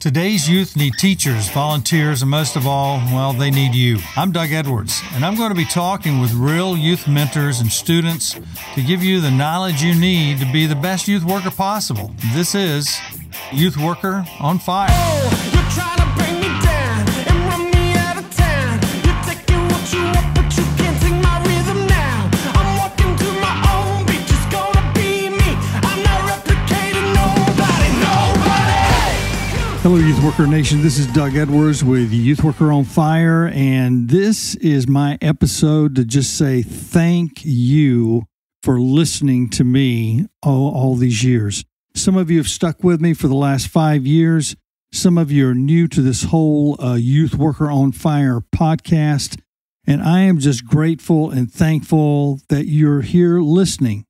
Today's youth need teachers, volunteers, and most of all, well, they need you. I'm Doug Edwards, and I'm going to be talking with real youth mentors and students to give you the knowledge you need to be the best youth worker possible. This is Youth Worker on Fire. Oh, you're trying to bring me down and run me out of town. You're taking what you want, but you can't take my rhythm now. I'm walking to my own beat, just gonna be me. I'm not replicating nobody. Hello, Youth Worker Nation. This is Doug Edwards with Youth Worker on Fire, and this is my episode to just say thank you for listening to me all these years. Some of you have stuck with me for the last 5 years. Some of you are new to this whole Youth Worker on Fire podcast, and I am just grateful and thankful that you're here listening.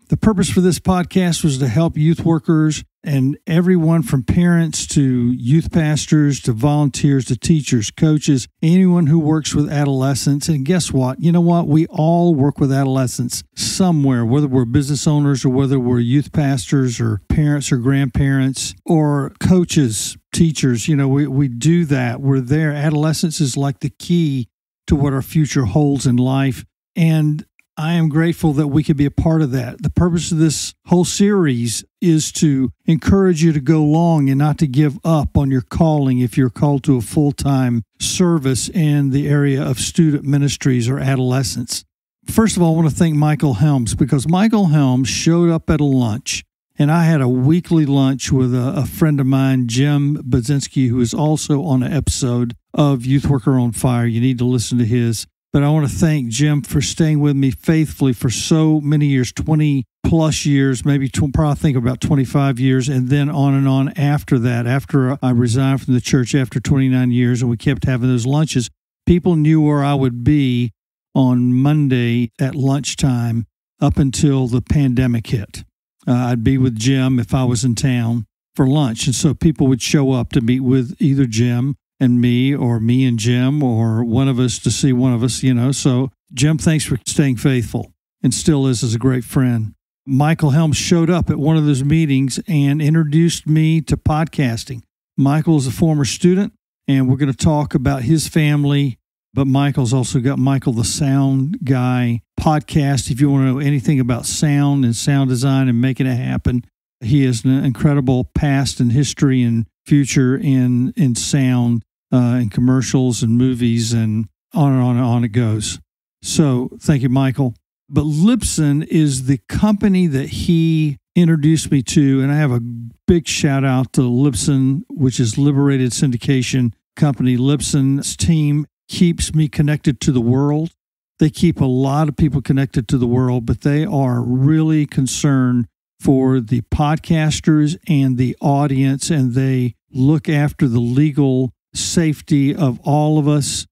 The purpose for this podcast was to help youth workers and everyone from parents to youth pastors to volunteers to teachers, coaches, anyone who works with adolescents. And guess what? You know what? We all work with adolescents somewhere, whether we're business owners or whether we're youth pastors or parents or grandparents or coaches, teachers. You know, we do that. We're there. Adolescence is like the key to what our future holds in life. And I am grateful that we could be a part of that. The purpose of this whole series is to encourage you to go long and not to give up on your calling if you're called to a full-time service in the area of student ministries or adolescents. First of all, I want to thank Michael Helms because Michael Helms showed up at a lunch, and I had a weekly lunch with a friend of mine, Jim Bazinski, who is also on an episode of Youth Worker on Fire. You need to listen to his. But I want to thank Jim for staying with me faithfully for so many years, 20 plus years, maybe probably think about 25 years, and then on after that, after I resigned from the church after 29 years, and we kept having those lunches. People knew where I would be on Monday at lunchtime up until the pandemic hit. I'd be with Jim if I was in town for lunch, and so people would show up to meet with either Jim and me, or me and Jim, or one of us to see one of us, you know. So, Jim, thanks for staying faithful and still is as a great friend. Michael Helms showed up at one of those meetings and introduced me to podcasting. Michael is a former student, and we're going to talk about his family, but Michael's also got Michael the Sound Guy podcast. If you want to know anything about sound and sound design and making it happen, he has an incredible past and history and future in sound. In commercials and movies and on it goes. So thank you, Michael. But Libsyn is the company that he introduced me to, and I have a big shout out to Libsyn, which is Liberated Syndication Company. Libsyn's team keeps me connected to the world. They keep a lot of people connected to the world, but they are really concerned for the podcasters and the audience, and they look after the legal safety of all of us.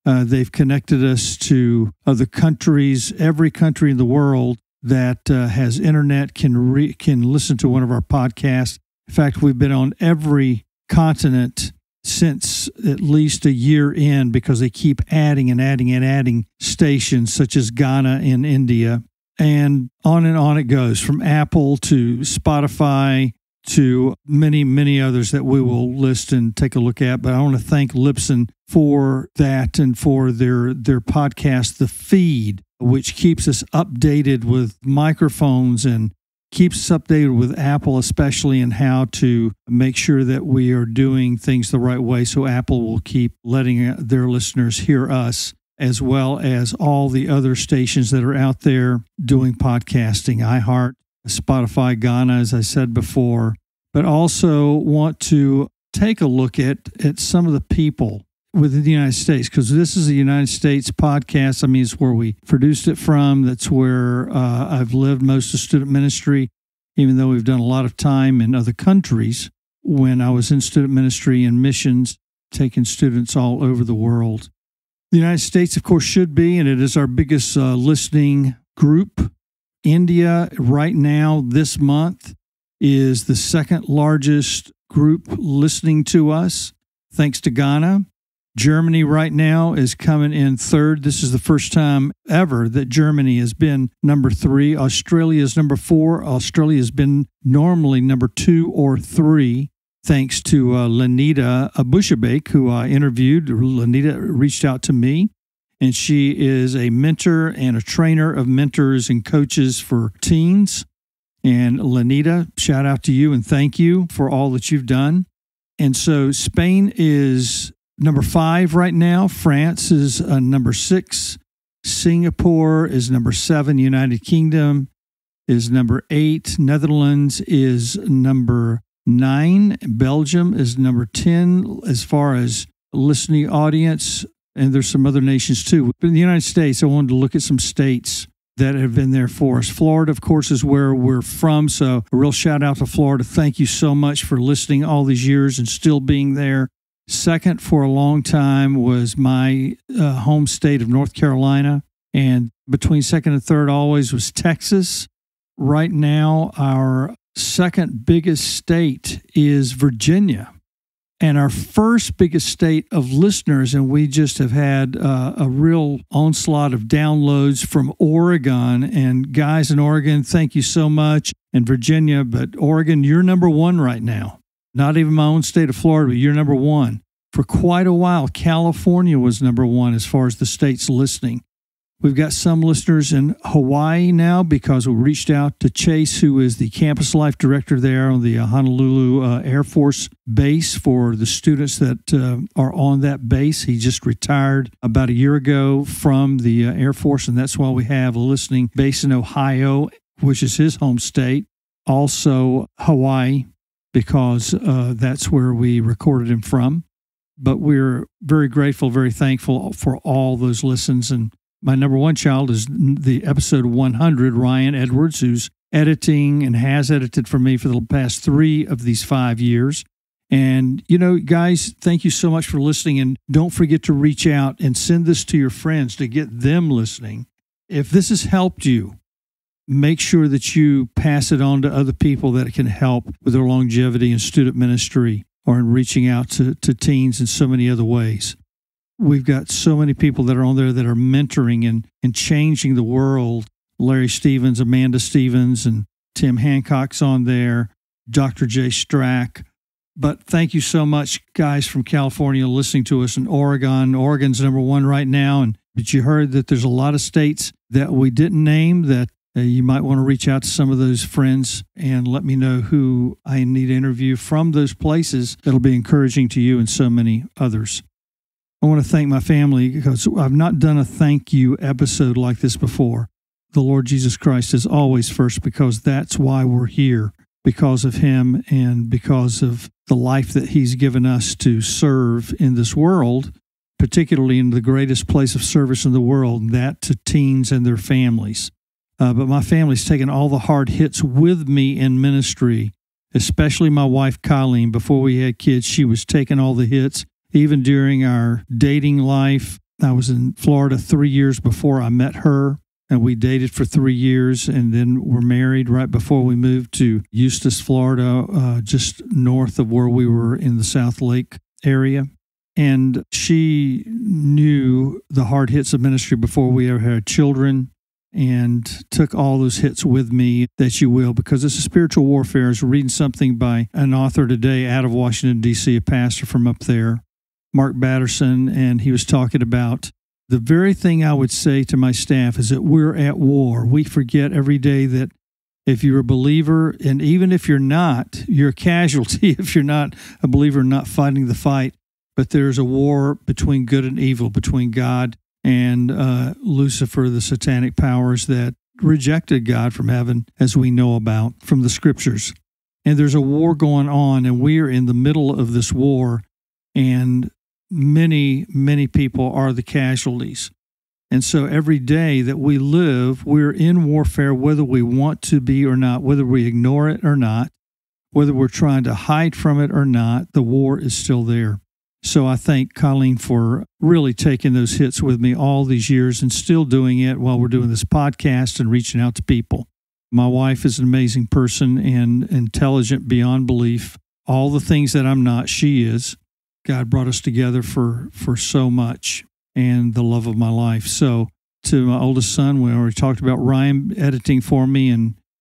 They've connected us to other countries. Every country in the world that has internet can listen to one of our podcasts. In fact, we've been on every continent since at least a year in because they keep adding and adding and adding stations such as Ghana and India. And on it goes, from Apple to Spotify to many, many others that we will list and take a look at. But I want to thank Libsyn for that and for their podcast, The Feed, which keeps us updated with microphones and keeps us updated with Apple, especially in how to make sure that we are doing things the right way so Apple will keep letting their listeners hear us, as well as all the other stations that are out there doing podcasting, iHeart, Spotify, Ghana, as I said before, but also want to take a look at some of the people within the United States, because this is a United States podcast. I mean, it's where we produced it from. That's where I've lived most of student ministry, even though we've done a lot of time in other countries when I was in student ministry and missions, taking students all over the world. The United States, of course, should be, and it is our biggest listening group. India, right now, this month, is the second largest group listening to us, thanks to Ghana. Germany right now is coming in third. This is the first time ever that Germany has been number 3. Australia is number 4. Australia has been normally number 2 or 3. thanks to Lenita Abushabek, who I interviewed. Lenita reached out to me, and she is a mentor and a trainer of mentors and coaches for teens. And Lenita, shout out to you and thank you for all that you've done. And so Spain is number 5 right now. France is number 6. Singapore is number 7. United Kingdom is number 8. Netherlands is number 9. Belgium is number 10 as far as listening audience. And there's some other nations too. But in the United States, I wanted to look at some states that have been there for us. Florida, of course, is where we're from. So a real shout out to Florida. Thank you so much for listening all these years and still being there. Second for a long time was my home state of North Carolina. And between second and third always was Texas. Right now, our second biggest state is Virginia. And our first biggest state of listeners, and we just have had a real onslaught of downloads from Oregon. And guys in Oregon, thank you so much. And Virginia, but Oregon, you're number 1 right now. Not even my own state of Florida, but you're number 1. For quite a while, California was number 1 as far as the states listening. We've got some listeners in Hawaii now because we reached out to Chase, who is the campus life director there on the Honolulu Air Force Base for the students that are on that base. He just retired about a year ago from the Air Force, and that's why we have a listening base in Ohio, which is his home state. Also Hawaii, because that's where we recorded him from. But we're very grateful, very thankful for all those listens. And my number 1 child is the episode 100, Ryan Edwards, who's editing and has edited for me for the past 3 of these 5 years. And, you know, guys, thank you so much for listening. And don't forget to reach out and send this to your friends to get them listening. If this has helped you, make sure that you pass it on to other people that it can help with their longevity in student ministry or in reaching out to teens in so many other ways. We've got so many people that are on there that are mentoring and changing the world. Larry Stevens, Amanda Stevens, and Tim Hancock's on there, Dr. Jay Strack. But thank you so much, guys from California, listening to us in Oregon. Oregon's number 1 right now. But you heard that there's a lot of states that we didn't name that you might want to reach out to some of those friends and let me know who I need to interview from those places. That'll be encouraging to you and so many others. I want to thank my family because I've not done a thank you episode like this before. The Lord Jesus Christ is always first because that's why we're here, because of Him and because of the life that He's given us to serve in this world, particularly in the greatest place of service in the world, that to teens and their families. But my family's taken all the hard hits with me in ministry, especially my wife, Colleen. Before we had kids, she was taking all the hits. Even during our dating life, I was in Florida 3 years before I met her, and we dated for 3 years, and then were married right before we moved to Eustis, Florida, just north of where we were in the South Lake area. And she knew the hard hits of ministry before we ever had children and took all those hits with me, that you will, because it's a spiritual warfare. I was reading something by an author today out of Washington, D.C., a pastor from up there, Mark Batterson, and he was talking about the very thing I would say to my staff is that we're at war. We forget every day that if you're a believer, and even if you're not, you're a casualty if you're not a believer, not fighting the fight. But there's a war between good and evil, between God and Lucifer, the satanic powers that rejected God from heaven, as we know about from the scriptures. And there's a war going on, and we are in the middle of this war, and many, many people are the casualties. And so every day that we live, we're in warfare, whether we want to be or not, whether we ignore it or not, whether we're trying to hide from it or not, the war is still there. So I thank Colleen for really taking those hits with me all these years and still doing it while we're doing this podcast and reaching out to people. My wife is an amazing person and intelligent beyond belief. All the things that I'm not, she is. God brought us together for so much and the love of my life. So to my oldest son, we already talked about Ryan editing for me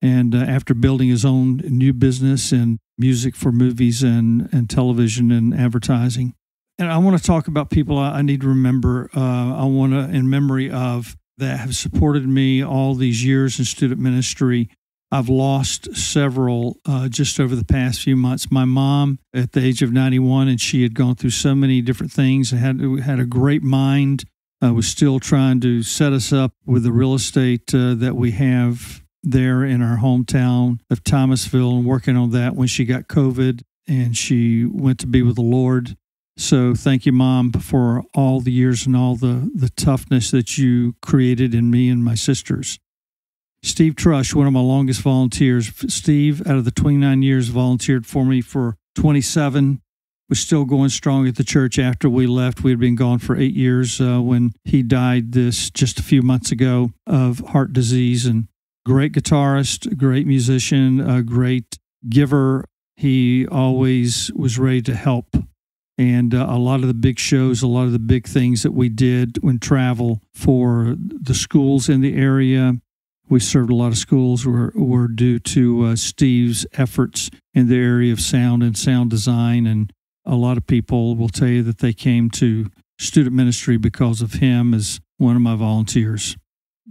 and after building his own new business and music for movies and television and advertising. And I want to talk about people I need to remember. I want to, in memory of, that have supported me all these years in student ministry. I've lost several just over the past few months. My mom, at the age of 91, and she had gone through so many different things, had a great mind, was still trying to set us up with the real estate that we have there in our hometown of Thomasville, and working on that when she got COVID and she went to be with the Lord. So thank you, Mom, for all the years and all the toughness that you created in me and my sisters. Steve Trush, one of my longest volunteers. Steve, out of the 29 years, volunteered for me for 27, was still going strong at the church after we left. We had been gone for 8 years when he died just a few months ago of heart disease. And great guitarist, great musician, a great giver. He always was ready to help. And a lot of the big shows, a lot of the big things that we did when travel for the schools in the area, we served a lot of schools, were due to Steve's efforts in the area of sound and sound design. And a lot of people will tell you that they came to student ministry because of him as one of my volunteers.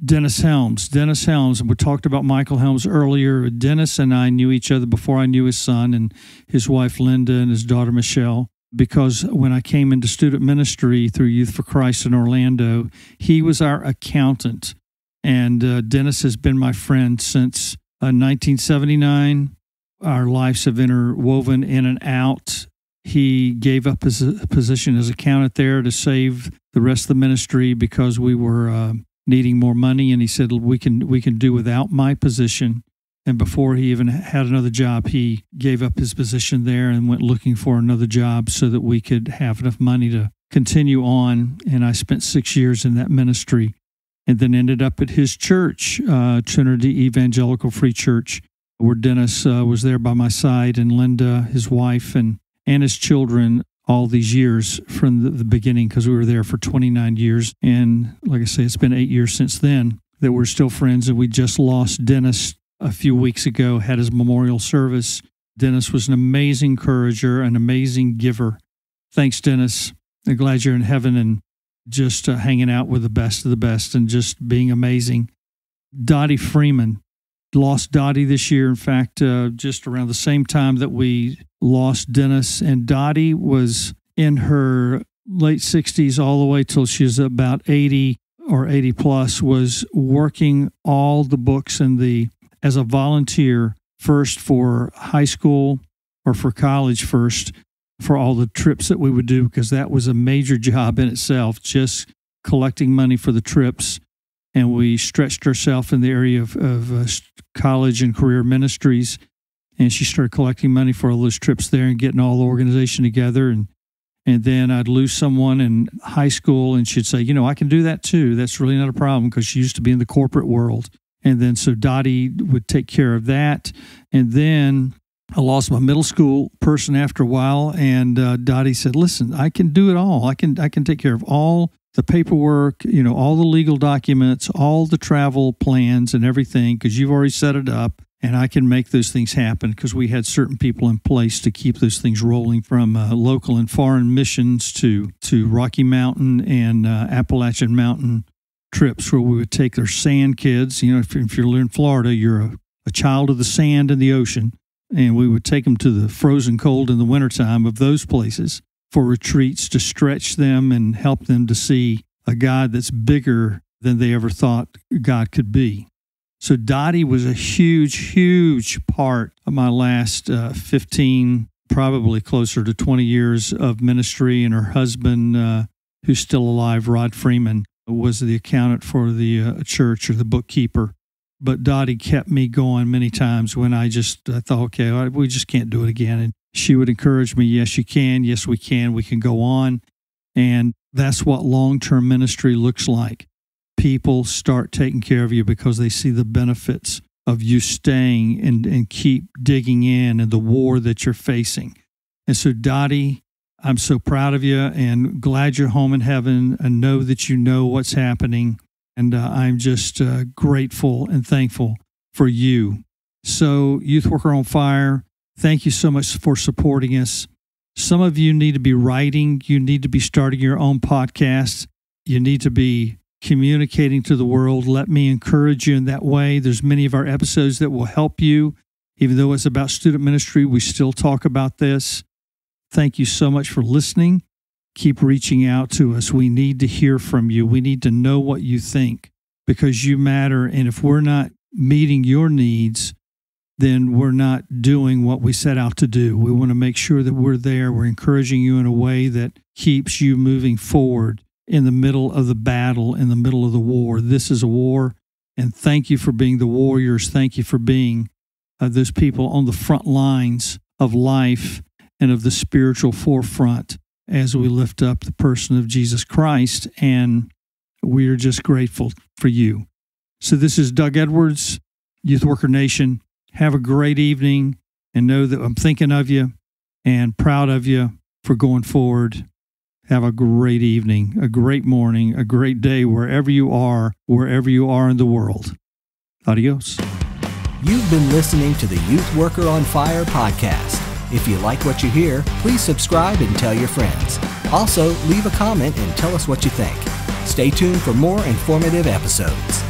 Dennis Helms, and we talked about Michael Helms earlier. Dennis and I knew each other before I knew his son and his wife Linda and his daughter Michelle. Because when I came into student ministry through Youth for Christ in Orlando, he was our accountant. And Dennis has been my friend since 1979. Our lives have interwoven in and out. He gave up his position as accountant there to save the rest of the ministry because we were needing more money. And he said, we can do without my position. And before he even had another job, he gave up his position there and went looking for another job so that we could have enough money to continue on. And I spent 6 years in that ministry and then ended up at his church, Trinity Evangelical Free Church, where Dennis was there by my side, and Linda, his wife, and his children all these years from the beginning, because we were there for 29 years. And like I say, it's been 8 years since then that we're still friends. And we just lost Dennis a few weeks ago, had his memorial service. Dennis was an amazing encourager, an amazing giver. Thanks, Dennis. I'm glad you're in heaven and just hanging out with the best of the best and just being amazing. Dottie Freeman. Lost Dottie this year. In fact, just around the same time that we lost Dennis. And Dottie was in her late 60s all the way till she was about 80 or 80 plus, was working all the books as a volunteer, first for high school or for college first, for all the trips that we would do, because that was a major job in itself, just collecting money for the trips. And we stretched ourselves in the area of college and career ministries. And she started collecting money for all those trips there and getting all the organization together. And then I'd lose someone in high school and she'd say, I can do that too. That's really not a problem, because she used to be in the corporate world. And then so Dottie would take care of that. And then I lost my middle school person after a while. And Dottie said, listen, I can do it all. I can take care of all the paperwork, all the legal documents, all the travel plans and everything, because you've already set it up, and I can make those things happen, because we had certain people in place to keep those things rolling, from local and foreign missions to Rocky Mountain and Appalachian Mountain trips where we would take their sand kids. If you're in Florida, you're a child of the sand and the ocean, and we would take them to the frozen cold in the wintertime of those places for retreats to stretch them and help them to see a God that's bigger than they ever thought God could be. So Dottie was a huge, huge part of my last 15, probably closer to 20 years of ministry. And her husband, who's still alive, Rod Freeman, was the accountant for the church, or the bookkeeper. But Dottie kept me going many times when I thought, okay, we just can't do it again. And she would encourage me, yes, you can. Yes, we can go on. And that's what long-term ministry looks like. People start taking care of you because they see the benefits of you staying and keep digging in and the war that you're facing. And so, Dottie, I'm so proud of you and glad you're home in heaven, and know that you know what's happening. And I'm just grateful and thankful for you. So, Youth Worker on Fire, Thank you so much for supporting us. Some of you need to be writing. You need to be starting your own podcasts. You need to be communicating to the world. Let me encourage you in that way. There's many of our episodes that will help you. Even though it's about student ministry, we still talk about this. Thank you so much for listening. Keep reaching out to us. We need to hear from you. We need to know what you think because you matter. And if we're not meeting your needs, then we're not doing what we set out to do. We want to make sure that we're there. We're encouraging you in a way that keeps you moving forward in the middle of the battle, in the middle of the war. This is a war, and thank you for being the warriors. Thank you for being those people on the front lines of life and of the spiritual forefront as we lift up the person of Jesus Christ, and we are just grateful for you. So this is Doug Edwards, Youth Worker Nation. Have a great evening, and know that I'm thinking of you and proud of you for going forward. Have a great evening, a great morning, a great day wherever you are in the world. Adios. You've been listening to the Youth Worker on Fire podcast. If you like what you hear, please subscribe and tell your friends. Also, leave a comment and tell us what you think. Stay tuned for more informative episodes.